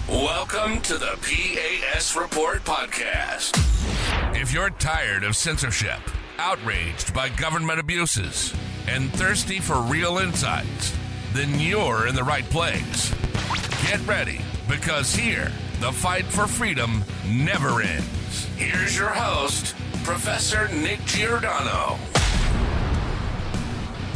Welcome to the P.A.S. Report podcast. If you're tired of censorship, outraged by government abuses, and thirsty for real insights, then you're in the right place. Get ready, because here, the fight for freedom never ends. Here's your host, Professor Nick Giordano.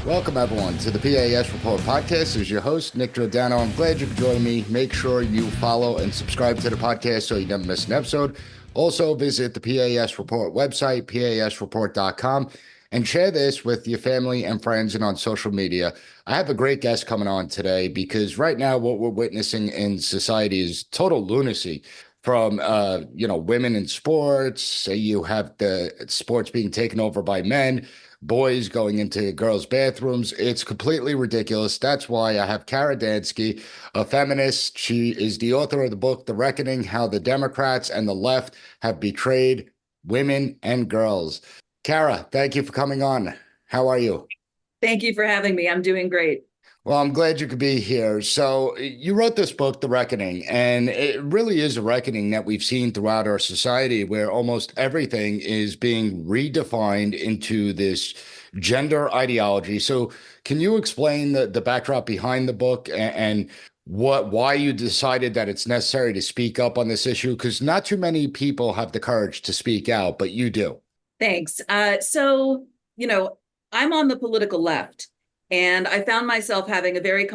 Welcome, everyone, to the P.A.S. Report podcast. This is your host, Nick Giordano. I'm glad you could join me. Make sure you follow and subscribe to the podcast so you never miss an episode. Also, visit the P.A.S. Report website, pasreport.com, and share this with your family and friends and on social media. I have a great guest coming on today because right now what we're witnessing in society is total lunacy. From, women in sports, you have the sports being taken over by men, boys going into girls' bathrooms. It's completely ridiculous. That's why I have Kara Dansky, a feminist. She is the author of the book, The Reckoning, How the Democrats and the Left Have Betrayed Women and Girls. Kara, thank you for coming on. How are you? Thank you for having me. I'm doing great. Well, I'm glad you could be here. So you wrote this book, The Reckoning, and it really is a reckoning that we've seen throughout our society where almost everything is being redefined into this gender ideology. So can you explain the backdrop behind the book and why you decided that it's necessary to speak up on this issue? Because not too many people have the courage to speak out, but you do. Thanks. I'm on the political left. And I found myself having a very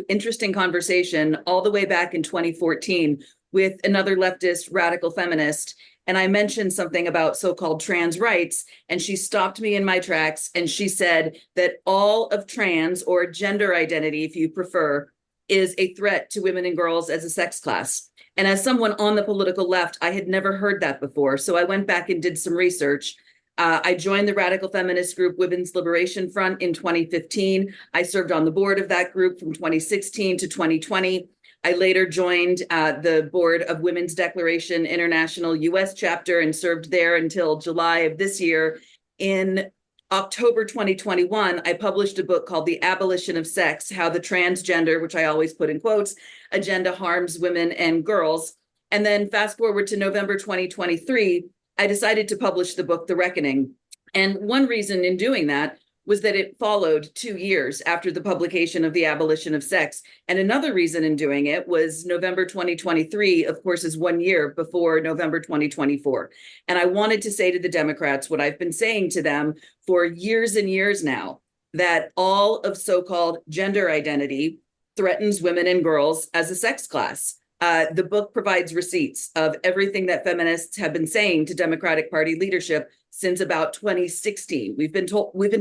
interesting conversation all the way back in 2014 with another leftist radical feminist. And I mentioned something about so-called trans rights. And she stopped me in my tracks. And she said that all of trans, or gender identity, if you prefer, is a threat to women and girls as a sex class. And as someone on the political left, I had never heard that before. So I went back and did some research. I joined the radical feminist group Women's Liberation Front in 2015. I served on the board of that group from 2016 to 2020. I later joined the board of Women's Declaration International US chapter and served there until July of this year. In October 2021, I published a book called The Abolition of Sex, How the Transgender, which I always put in quotes, Agenda Harms Women and Girls. And then fast forward to November 2023, I decided to publish the book, The Reckoning. And one reason in doing that was that it followed 2 years after the publication of The Abolition of Sex. And another reason in doing it was November 2023, of course, is 1 year before November 2024. And I wanted to say to the Democrats what I've been saying to them for years and years now, that all of so-called gender identity threatens women and girls as a sex class. The book provides receipts of everything that feminists have been saying to Democratic Party leadership since about 2016. We've been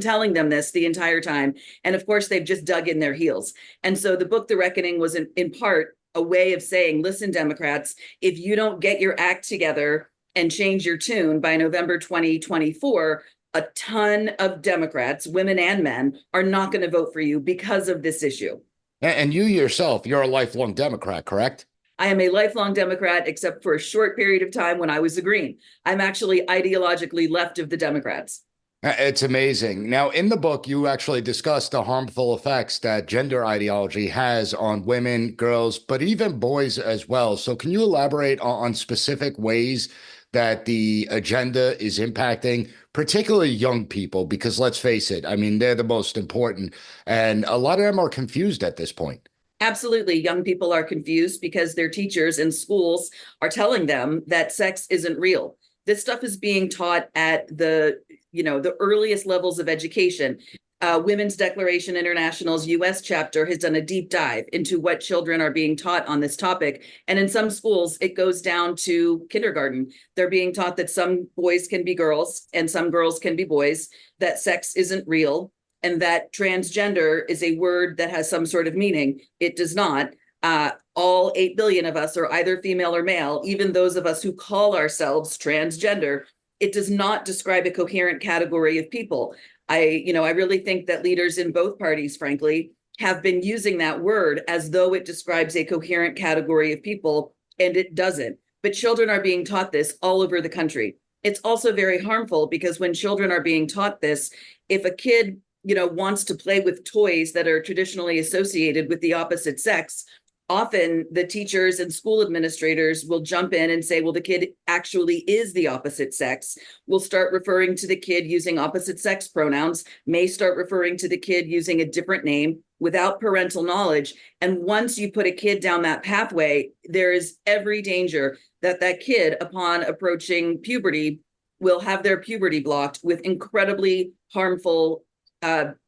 telling them this the entire time. And of course, they've just dug in their heels. And so the book, The Reckoning, was in part a way of saying, listen, Democrats, if you don't get your act together and change your tune by November 2024, a ton of Democrats, women and men, are not going to vote for you because of this issue. And you yourself, you're a lifelong Democrat, correct? I am a lifelong Democrat, except for a short period of time when I was a Green. I'm actually ideologically left of the Democrats. It's amazing. Now, in the book, you actually discuss the harmful effects that gender ideology has on women, girls, but even boys as well. So can you elaborate on specific ways that the agenda is impacting particularly young people? Because let's face it, I mean, they're the most important, and a lot of them are confused at this point. Absolutely. Young people are confused because their teachers in schools are telling them that sex isn't real. This stuff is being taught at the earliest levels of education. Women's Declaration International's US chapter has done a deep dive into what children are being taught on this topic. And in some schools, it goes down to kindergarten. They're being taught that some boys can be girls and some girls can be boys, that sex isn't real, and that transgender is a word that has some sort of meaning. It does not. All 8 billion of us are either female or male, even those of us who call ourselves transgender. It does not describe a coherent category of people. I really think that leaders in both parties, frankly, have been using that word as though it describes a coherent category of people, and it doesn't. But children are being taught this all over the country. It's also very harmful because when children are being taught this, if a kid wants to play with toys that are traditionally associated with the opposite sex, often the teachers and school administrators will jump in and say, well, the kid actually is the opposite sex. We'll start referring to the kid using opposite sex pronouns, may start referring to the kid using a different name without parental knowledge. And once you put a kid down that pathway, there is every danger that that kid, upon approaching puberty, will have their puberty blocked with incredibly harmful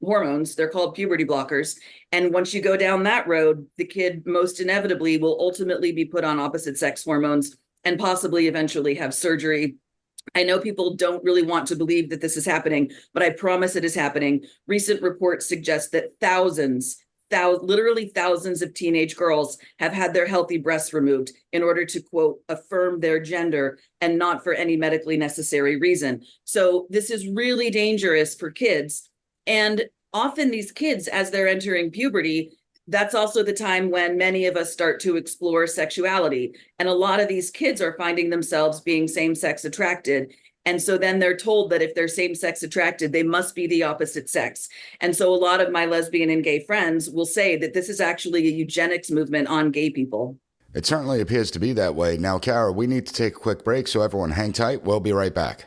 hormones. They're called puberty blockers. And once you go down that road, the kid most inevitably will ultimately be put on opposite sex hormones and possibly eventually have surgery. I know people don't really want to believe that this is happening, but I promise it is happening. Recent reports suggest that literally thousands of teenage girls have had their healthy breasts removed in order to, quote, affirm their gender and not for any medically necessary reason. So this is really dangerous for kids. And often these kids, as they're entering puberty, that's also the time when many of us start to explore sexuality. And a lot of these kids are finding themselves being same-sex attracted. And so then they're told that if they're same-sex attracted, they must be the opposite sex. And so a lot of my lesbian and gay friends will say that this is actually a eugenics movement on gay people. It certainly appears to be that way. Now, Kara, we need to take a quick break, so everyone hang tight. We'll be right back.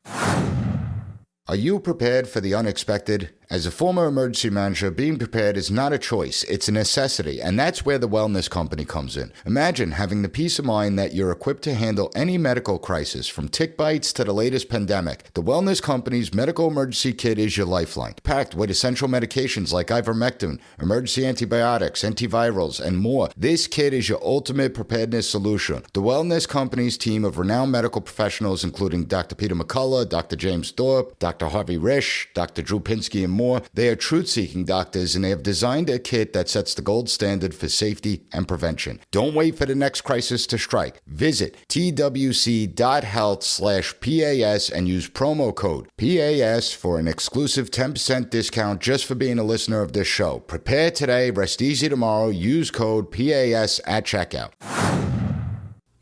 Are you prepared for the unexpected? As a former emergency manager, being prepared is not a choice, it's a necessity, and that's where the Wellness Company comes in. Imagine having the peace of mind that you're equipped to handle any medical crisis, from tick bites to the latest pandemic. The Wellness Company's medical emergency kit is your lifeline, packed with essential medications like ivermectin, emergency antibiotics, antivirals, and more. This kit is your ultimate preparedness solution. The Wellness Company's team of renowned medical professionals, including Dr. Peter McCullough, Dr. James Thorpe, Dr. Harvey Risch, Dr. Drew Pinsky, and more. They are truth-seeking doctors, and they have designed a kit that sets the gold standard for safety and prevention. Don't wait for the next crisis to strike. Visit twc.health/PAS and use promo code PAS for an exclusive 10% discount just for being a listener of this show. Prepare today, rest easy tomorrow. Use code PAS at checkout.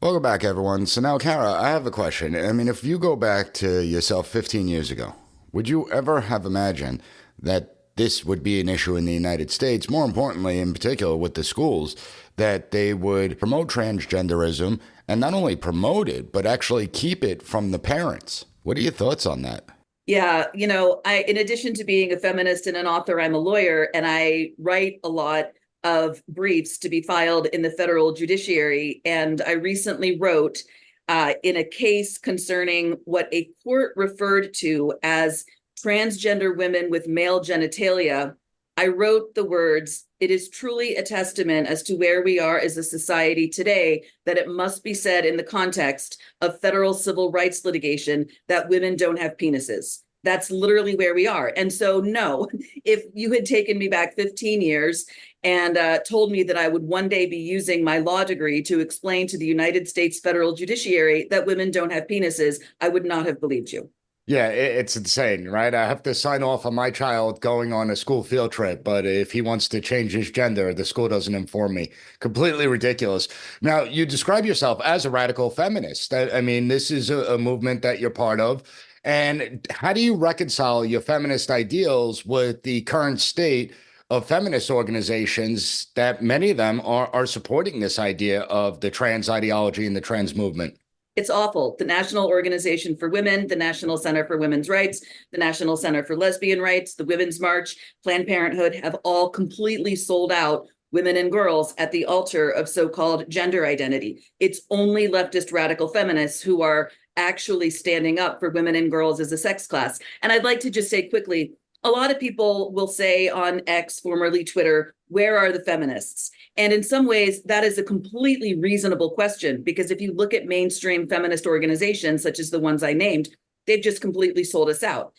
Welcome back, everyone. So now, Kara, I have a question. I mean, if you go back to yourself 15 years ago, would you ever have imagined that this would be an issue in the United States, more importantly, in particular with the schools, that they would promote transgenderism and not only promote it, but actually keep it from the parents? What are your thoughts on that? Yeah, in addition to being a feminist and an author, I'm a lawyer, and I write a lot of briefs to be filed in the federal judiciary. And I recently wrote in a case concerning what a court referred to as transgender women with male genitalia. I wrote the words, "It is truly a testament as to where we are as a society today that it must be said in the context of federal civil rights litigation that women don't have penises." That's literally where we are. And so, no, if you had taken me back 15 years and told me that I would one day be using my law degree to explain to the United States federal judiciary that women don't have penises, I would not have believed you. Yeah, it's insane, right? I have to sign off on my child going on a school field trip, but if he wants to change his gender, the school doesn't inform me. Completely ridiculous. Now, you describe yourself as a radical feminist. I mean, this is a movement that you're part of. And how do you reconcile your feminist ideals with the current state of feminist organizations that many of them are supporting this idea of the trans ideology and the trans movement? It's awful. The National Organization for Women, the National Center for Women's Rights, the National Center for Lesbian Rights, the Women's March, Planned Parenthood have all completely sold out women and girls at the altar of so-called gender identity. It's only leftist radical feminists who are actually standing up for women and girls as a sex class. And I'd like to just say quickly, a lot of people will say on X, formerly Twitter, where are the feminists? And in some ways, that is a completely reasonable question, because if you look at mainstream feminist organizations, such as the ones I named, they've just completely sold us out.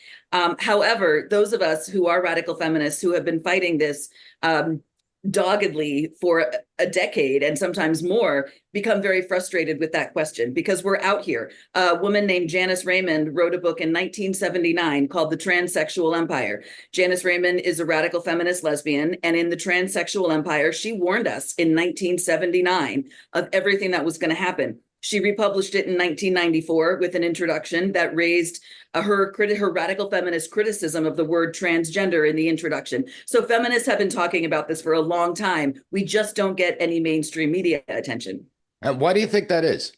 However, those of us who are radical feminists who have been fighting this doggedly for a decade and sometimes more become very frustrated with that question, because we're out here. A woman named Janice Raymond wrote a book in 1979 called The Transsexual Empire. Janice Raymond is a radical feminist lesbian, and in The Transsexual Empire, she warned us in 1979 of everything that was going to happen. She republished it in 1994 with an introduction that raised her radical feminist criticism of the word transgender in the introduction. So feminists have been talking about this for a long time. We just don't get any mainstream media attention. And why do you think that is?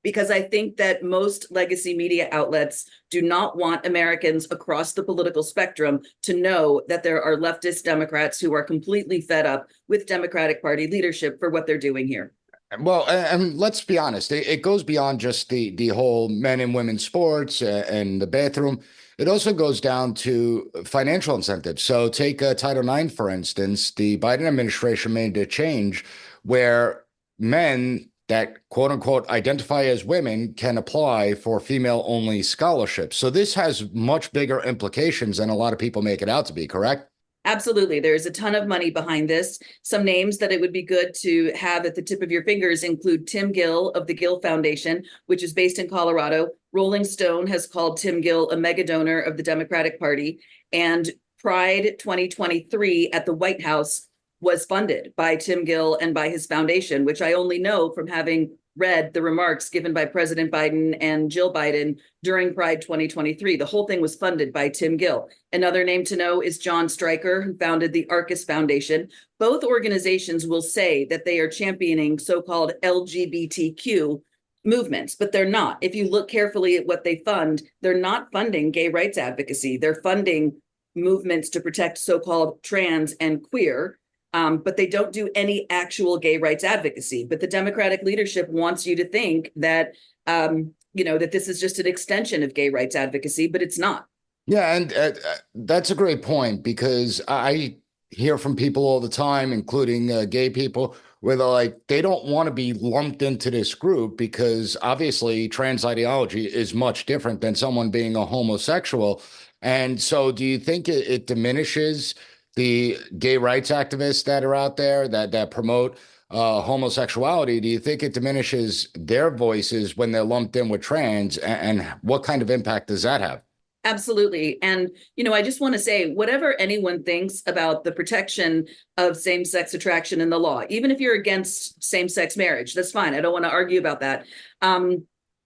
Because I think that most legacy media outlets do not want Americans across the political spectrum to know that there are leftist Democrats who are completely fed up with Democratic Party leadership for what they're doing here. Well, and let's be honest, it goes beyond just the whole men and women sports and the bathroom. It also goes down to financial incentives. So take Title IX, for instance. The Biden administration made a change where men that quote unquote identify as women can apply for female only scholarships. So this has much bigger implications than a lot of people make it out to be, correct? Absolutely. There's a ton of money behind this. Some names that it would be good to have at the tip of your fingers include Tim Gill of the Gill Foundation, which is based in Colorado. Rolling Stone has called Tim Gill a mega donor of the Democratic Party. And Pride 2023 at the White House was funded by Tim Gill and by his foundation, which I only know from having read the remarks given by President Biden and Jill Biden during Pride 2023. The whole thing was funded by Tim Gill. Another name to know is John Stryker, who founded the Arcus Foundation. Both organizations will say that they are championing so-called LGBTQ movements, but they're not. If you look carefully at what they fund, they're not funding gay rights advocacy. They're funding movements to protect so-called trans and queer. But they don't do any actual gay rights advocacy. But the Democratic leadership wants you to think that, that this is just an extension of gay rights advocacy, but it's not. Yeah, and that's a great point, because I hear from people all the time, including gay people, where they're like, they don't want to be lumped into this group because obviously trans ideology is much different than someone being a homosexual. And so do you think it diminishes the gay rights activists that are out there that promote homosexuality? Do you think it diminishes their voices when they're lumped in with trans? And what kind of impact does that have? Absolutely. And, I just want to say, whatever anyone thinks about the protection of same-sex attraction in the law, even if you're against same-sex marriage, that's fine. I don't want to argue about that.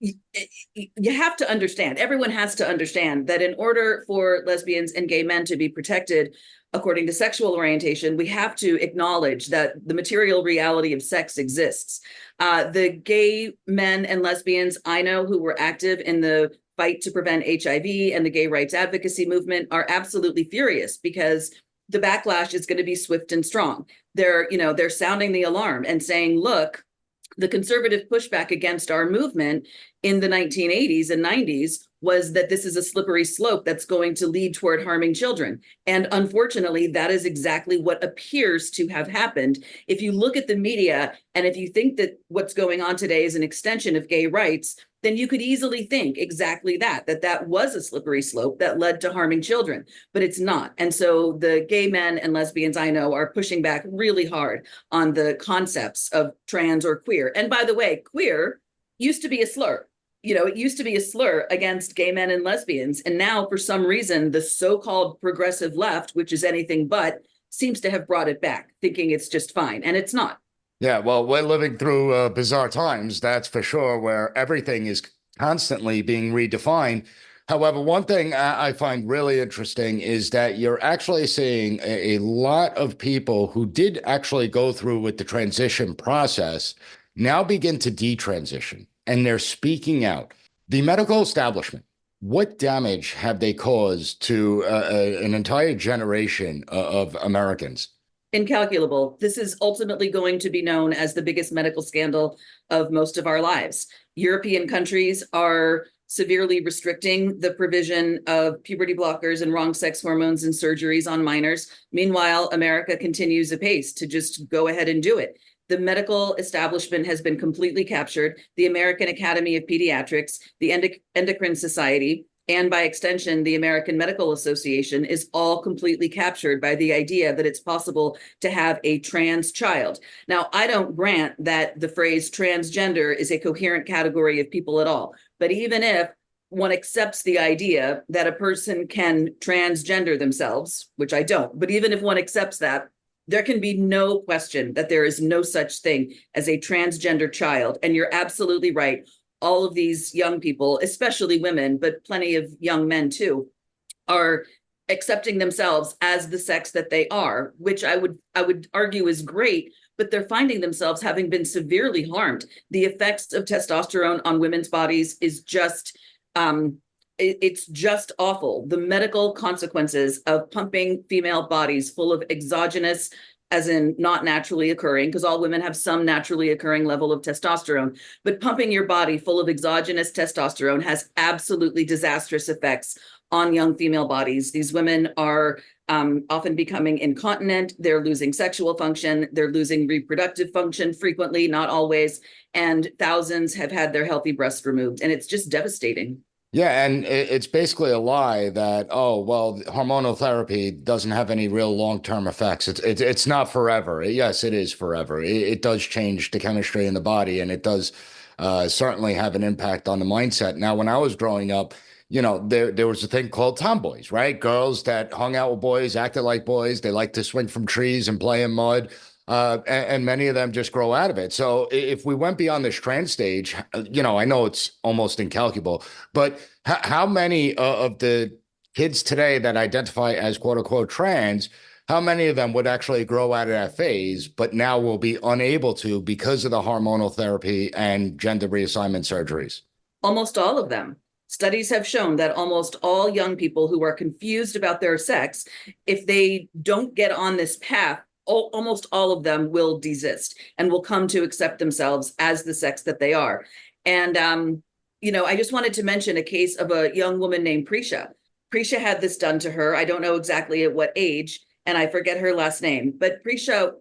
You have to understand, everyone has to understand that in order for lesbians and gay men to be protected according to sexual orientation, we have to acknowledge that the material reality of sex exists. The gay men and lesbians I know who were active in the fight to prevent HIV and the gay rights advocacy movement are absolutely furious because the backlash is going to be swift and strong. They're sounding the alarm and saying, look, the conservative pushback against our movement in the 1980s and 90s was that this is a slippery slope that's going to lead toward harming children. And unfortunately, that is exactly what appears to have happened. If you look at the media, and if you think that what's going on today is an extension of gay rights, then you could easily think exactly that was a slippery slope that led to harming children, but it's not. And so the gay men and lesbians I know are pushing back really hard on the concepts of trans or queer. And by the way, queer used to be a slur. It used to be a slur against gay men and lesbians. And now, for some reason, the so-called progressive left, which is anything but, seems to have brought it back, thinking it's just fine. And it's not. Yeah, well, we're living through bizarre times, that's for sure, where everything is constantly being redefined. However, one thing I find really interesting is that you're actually seeing a lot of people who did actually go through with the transition process now begin to detransition, and they're speaking out. The medical establishment, what damage have they caused to an entire generation of Americans? Incalculable. This is ultimately going to be known as the biggest medical scandal of most of our lives. European countries are severely restricting the provision of puberty blockers and wrong sex hormones and surgeries on minors. Meanwhile, America continues apace to just go ahead and do it. The medical establishment has been completely captured. The American Academy of Pediatrics, the Endocrine Society, and by extension, the American Medical Association is all completely captured by the idea that it's possible to have a trans child. Now, I don't grant that the phrase transgender is a coherent category of people at all. But even if one accepts the idea that a person can transgender themselves, which I don't, but even if one accepts that, There can be no question that there is no such thing as a transgender child. And you're absolutely right. All of these young people, especially women, but plenty of young men too, are accepting themselves as the sex that they are, which I would argue is great, but they're finding themselves having been severely harmed. The effects of testosterone on women's bodies is just it's just awful. The medical consequences of pumping female bodies full of exogenous, as in not naturally occurring, because all women have some naturally occurring level of testosterone, but pumping your body full of exogenous testosterone has absolutely disastrous effects on young female bodies. These women are often becoming incontinent. They're losing sexual function. They're losing reproductive function frequently, not always. And thousands have had their healthy breasts removed. And it's just devastating. Yeah, and it's basically a lie that, oh, well, hormonal therapy doesn't have any real long-term effects. It's not forever. Yes, it is forever. It does change the chemistry in the body, and it does certainly have an impact on the mindset. Now, when I was growing up, there was a thing called tomboys, right? Girls that hung out with boys, acted like boys. They liked to swing from trees and play in mud. And many of them just grow out of it. So if we went beyond this trans stage, I know it's almost incalculable, but how many of the kids today that identify as quote unquote trans, how many of them would actually grow out of that phase, but now will be unable to because of the hormonal therapy and gender reassignment surgeries? Almost all of them. Studies have shown that almost all young people who are confused about their sex, if they don't get on this path, almost all of them will desist and will come to accept themselves as the sex that they are. And, I just wanted to mention a case of a young woman named Prisha. Prisha had this done to her. I don't know exactly at what age, and I forget her last name, but Prisha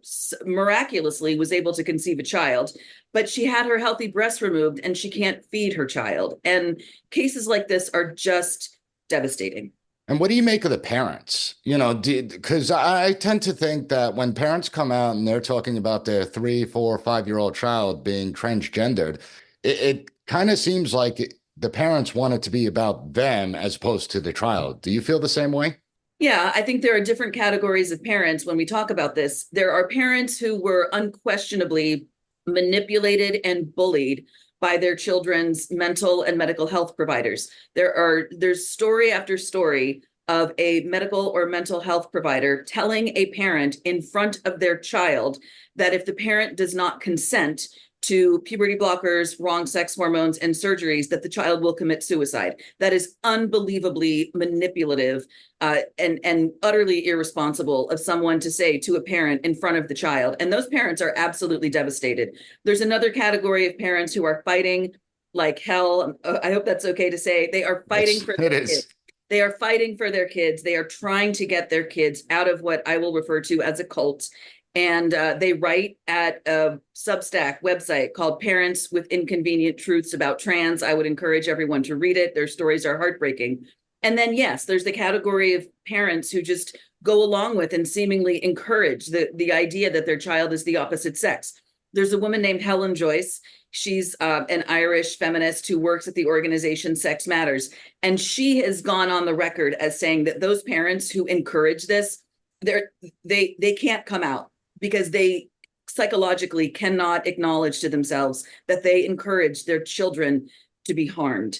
miraculously was able to conceive a child, but she had her healthy breasts removed and she can't feed her child. And cases like this are just devastating. And what do you make of the parents? Because I tend to think that when parents come out and they're talking about their 3, 4, 5-year-old child being transgendered, it kind of seems like the parents want it to be about them as opposed to the child. Do you feel the same way? Yeah, I think there are different categories of parents when we talk about this. There are parents who were unquestionably manipulated and bullied by their children's mental and medical health providers. There's story after story of a medical or mental health provider telling a parent in front of their child that if the parent does not consent to puberty blockers, wrong sex hormones, and surgeries, that the child will commit suicide. That is unbelievably manipulative and utterly irresponsible of someone to say to a parent in front of the child. And those parents are absolutely devastated. There's another category of parents who are fighting like hell. I hope that's okay to say. They are fighting for their kids. They are fighting for their kids. They are trying to get their kids out of what I will refer to as a cult. And they write at a Substack website called Parents with Inconvenient Truths About Trans. I would encourage everyone to read it. Their stories are heartbreaking. And then, yes, there's the category of parents who just go along with and seemingly encourage the idea that their child is the opposite sex. There's a woman named Helen Joyce. She's an Irish feminist who works at the organization Sex Matters. And she has gone on the record as saying that those parents who encourage this, they can't come out, because they psychologically cannot acknowledge to themselves that they encourage their children to be harmed.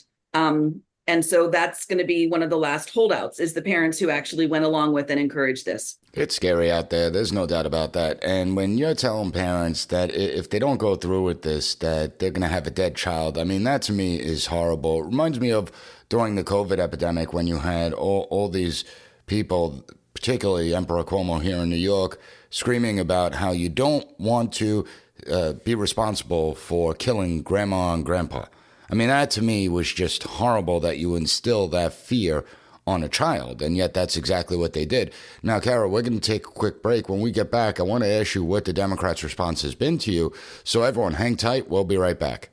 And so that's going to be one of the last holdouts, is the parents who actually went along with and encouraged this. It's scary out there. There's no doubt about that. And when you're telling parents that if they don't go through with this, that they're going to have a dead child, I mean, that to me is horrible. It reminds me of during the COVID epidemic when you had all these people, particularly Emperor Cuomo here in New York, screaming about how you don't want to be responsible for killing grandma and grandpa. I mean, that to me was just horrible that you instill that fear on a child, and yet that's exactly what they did. Now, Kara, we're going to take a quick break. When we get back, I want to ask you what the Democrats' response has been to you. So everyone, hang tight. We'll be right back.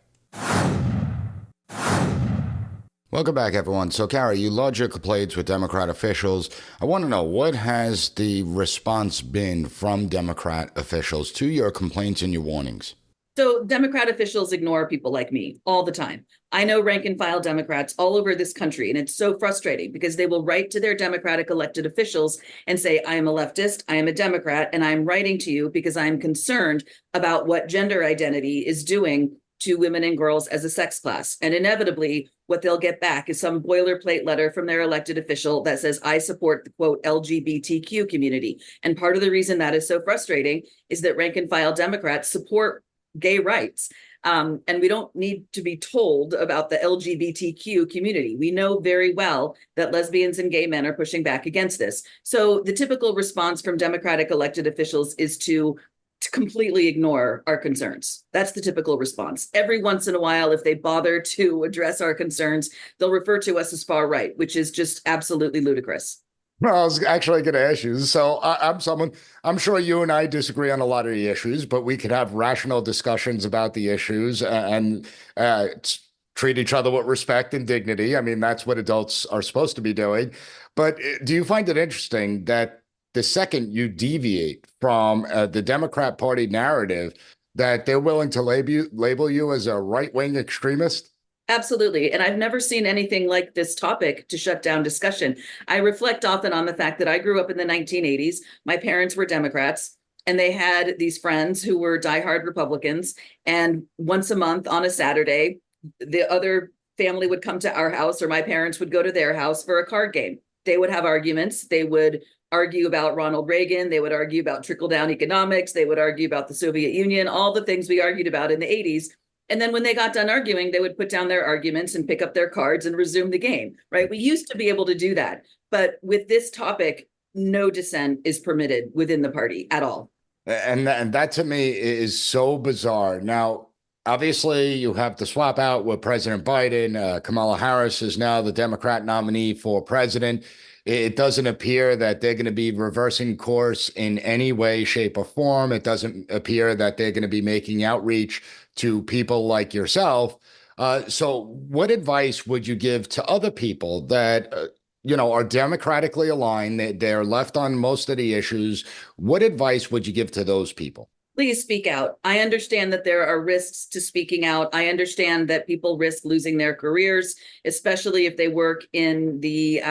Welcome back, everyone. So, Kara, you lodged your complaints with Democrat officials. I want to know, what has the response been from Democrat officials to your complaints and your warnings? So Democrat officials ignore people like me all the time. I know rank and file Democrats all over this country, and it's so frustrating because they will write to their Democratic elected officials and say, I am a leftist, I am a Democrat, and I'm writing to you because I'm concerned about what gender identity is doing to women and girls as a sex class. And inevitably, what they'll get back is some boilerplate letter from their elected official that says, I support the quote LGBTQ community. And part of the reason that is so frustrating is that rank and file Democrats support gay rights. And we don't need to be told about the LGBTQ community. We know very well that lesbians and gay men are pushing back against this. So the typical response from Democratic elected officials is to completely ignore our concerns. That's the typical response. Every once in a while, if they bother to address our concerns, they'll refer to us as far right, which is just absolutely ludicrous. Well, I was actually going to ask you. So I'm sure you and I disagree on a lot of the issues, but we could have rational discussions about the issues and treat each other with respect and dignity. I mean, that's what adults are supposed to be doing. But do you find it interesting that the second you deviate from the Democrat Party narrative, that they're willing to label you as a right-wing extremist? Absolutely. And I've never seen anything like this topic to shut down discussion. I reflect often on the fact that I grew up in the 1980s. My parents were Democrats, and they had these friends who were diehard Republicans. And once a month on a Saturday, the other family would come to our house, or my parents would go to their house for a card game. They would have arguments. They would argue about Ronald Reagan. They would argue about trickle-down economics. They would argue about the Soviet Union, all the things we argued about in the 80s. And then when they got done arguing, they would put down their arguments and pick up their cards and resume the game, right? We used to be able to do that. But with this topic, no dissent is permitted within the party at all. And that to me is so bizarre. Now, obviously, you have to swap out with President Biden. Kamala Harris is now the Democrat nominee for president. It doesn't appear that they're going to be reversing course in any way, shape, or form. It doesn't appear that they're going to be making outreach to people like yourself. So what advice would you give to other people that, are democratically aligned, they're left on most of the issues? What advice would you give to those people? Please speak out. I understand that there are risks to speaking out. I understand that people risk losing their careers, especially if they work in the,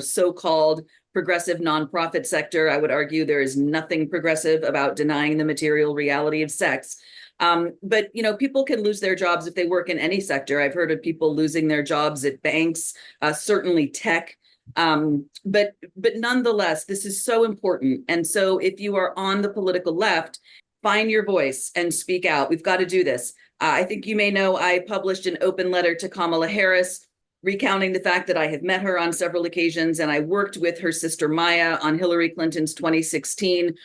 so-called progressive nonprofit sector. I would argue there is nothing progressive about denying the material reality of sex. But people can lose their jobs if they work in any sector. I've heard of people losing their jobs at banks, certainly tech. But nonetheless, this is so important. And so if you are on the political left, find your voice and speak out. We've got to do this. I think you may know I published an open letter to Kamala Harris, recounting the fact that I have met her on several occasions, and I worked with her sister Maya on Hillary Clinton's 2016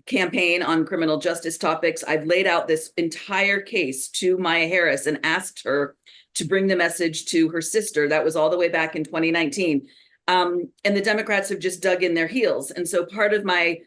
campaign on criminal justice topics. I've laid out this entire case to Maya Harris and asked her to bring the message to her sister. That was all the way back in 2019. And the Democrats have just dug in their heels. And so part of my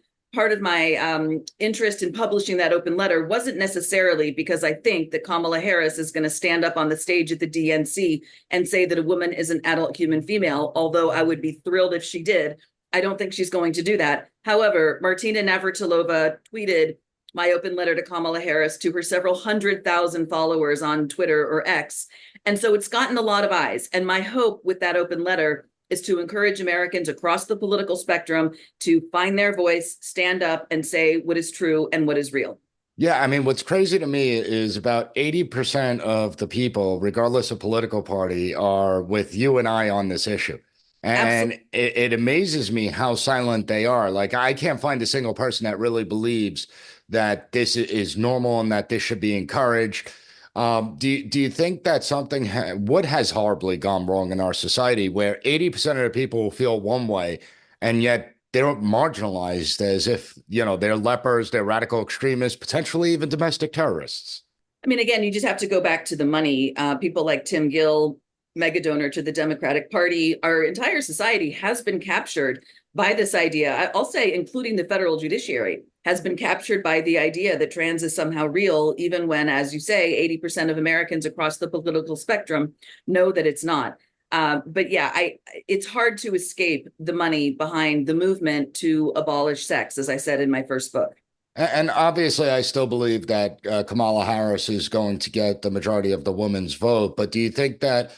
interest in publishing that open letter wasn't necessarily because I think that Kamala Harris is going to stand up on the stage at the DNC and say that a woman is an adult human female, although I would be thrilled if she did. I don't think she's going to do that. However, Martina Navratilova tweeted my open letter to Kamala Harris to her several 100,000 followers on Twitter or X. And so it's gotten a lot of eyes. And my hope with that open letter is to encourage Americans across the political spectrum to find their voice, stand up, and say what is true and what is real. Yeah, I mean, what's crazy to me is about 80% of the people, regardless of political party, are with you and I on this issue. And it amazes me how silent they are. Like, I can't find a single person that really believes that this is normal and that this should be encouraged. Do you think that what has horribly gone wrong in our society where 80% of the people feel one way and yet they're marginalized as if, they're lepers, they're radical extremists, potentially even domestic terrorists? I mean, again, you just have to go back to the money. People like Tim Gill, mega donor to the Democratic Party, our entire society has been captured by this idea. I'll say, including the federal judiciary, has been captured by the idea that trans is somehow real, even when, as you say, 80% of Americans across the political spectrum know that it's not. But yeah, it's hard to escape the money behind the movement to abolish sex, as I said in my first book. And obviously, I still believe that Kamala Harris is going to get the majority of the women's vote. But do you think that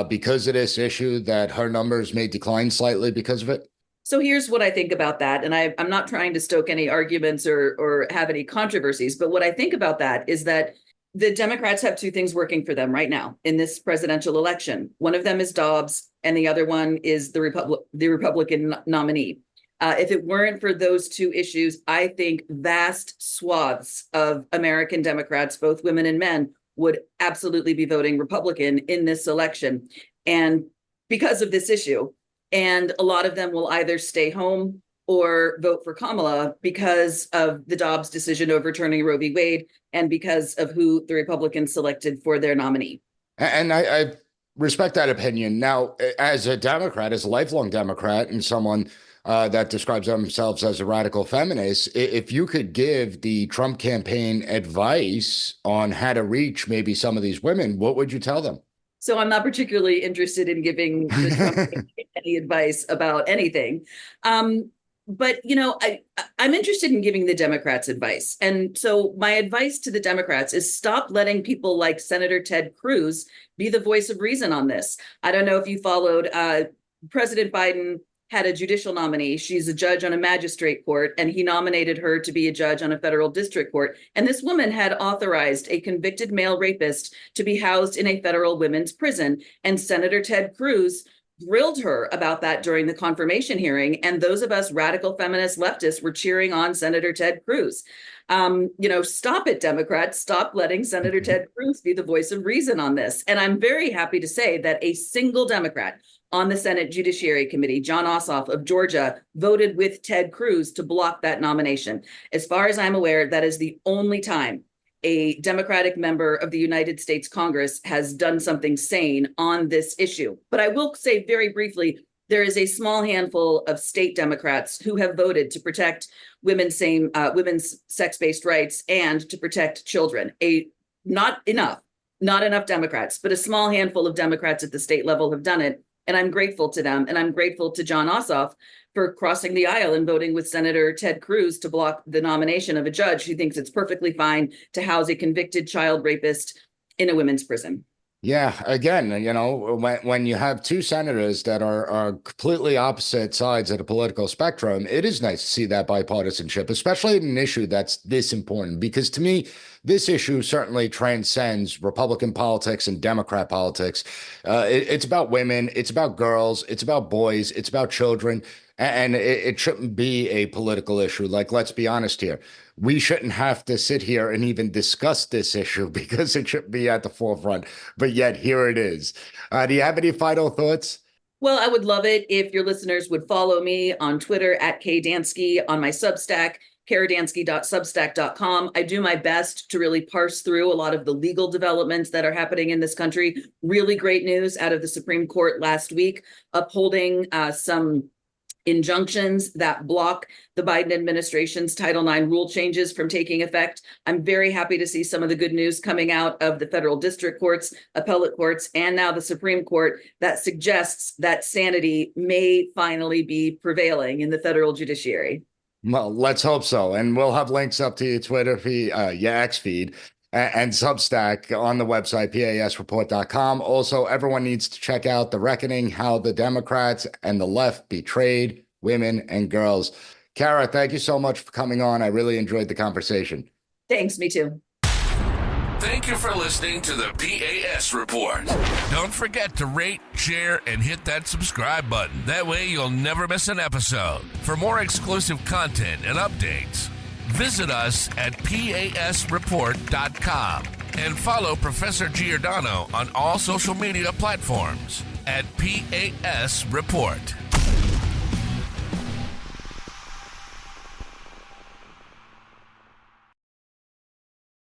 because of this issue, that her numbers may decline slightly because of it? So here's what I think about that. And I'm not trying to stoke any arguments or have any controversies, but what I think about that is that the Democrats have two things working for them right now in this presidential election. One of them is Dobbs, and the other one is the Republican nominee. If it weren't for those two issues, I think vast swaths of American Democrats, both women and men, would absolutely be voting Republican in this election. And because of this issue, and a lot of them will either stay home or vote for Kamala because of the Dobbs decision overturning Roe v. Wade and because of who the Republicans selected for their nominee. And I respect that opinion. Now, as a Democrat, as a lifelong Democrat, and someone that describes themselves as a radical feminist, if you could give the Trump campaign advice on how to reach maybe some of these women, what would you tell them? So I'm not particularly interested in giving the Trump any advice about anything. But, I'm interested in giving the Democrats advice. And so my advice to the Democrats is stop letting people like Senator Ted Cruz be the voice of reason on this. I don't know if you followed, President Biden had a judicial nominee. She's a judge on a magistrate court, and he nominated her to be a judge on a federal district court. And this woman had authorized a convicted male rapist to be housed in a federal women's prison. And Senator Ted Cruz grilled her about that during the confirmation hearing. And those of us radical feminist leftists were cheering on Senator Ted Cruz. Stop it, Democrats. Stop letting Senator Ted Cruz be the voice of reason on this. And I'm very happy to say that a single Democrat on the Senate Judiciary Committee, Jon Ossoff of Georgia, voted with Ted Cruz to block that nomination. As far as I'm aware, that is the only time a Democratic member of the United States Congress has done something sane on this issue. But I will say very briefly, there is a small handful of state Democrats who have voted to protect women's sex-based rights and to protect children. Not enough Democrats, but a small handful of Democrats at the state level have done it. And I'm grateful to them. And I'm grateful to Jon Ossoff for crossing the aisle and voting with Senator Ted Cruz to block the nomination of a judge who thinks it's perfectly fine to house a convicted child rapist in a women's prison. Yeah, again, when you have two senators that are completely opposite sides of the political spectrum, it is nice to see that bipartisanship, especially in an issue that's this important, because to me, this issue certainly transcends Republican politics and Democrat politics. It's about women, it's about girls, it's about boys, it's about children, and it shouldn't be a political issue. Like, let's be honest here. We shouldn't have to sit here and even discuss this issue because it shouldn't be at the forefront. But yet here it is. Do you have any final thoughts? Well, I would love it if your listeners would follow me on Twitter at K Dansky, on my Substack, karadansky.substack.com. I do my best to really parse through a lot of the legal developments that are happening in this country. Really great news out of the Supreme Court last week, upholding some injunctions that block the Biden administration's Title IX rule changes from taking effect. I'm very happy to see some of the good news coming out of the federal district courts, appellate courts, and now the Supreme Court that suggests that sanity may finally be prevailing in the federal judiciary. Well, let's hope so. And we'll have links up to your Twitter feed, your X feed, and Substack on the website, PASreport.com. Also, everyone needs to check out The Reckoning, How the Democrats and the Left Betrayed Women and Girls. Kara, thank you so much for coming on. I really enjoyed the conversation. Thanks, me too. Thank you for listening to the P.A.S. Report. Don't forget to rate, share, and hit that subscribe button. That way you'll never miss an episode. For more exclusive content and updates, visit us at PASreport.com and follow Professor Giordano on all social media platforms at P.A.S. Report.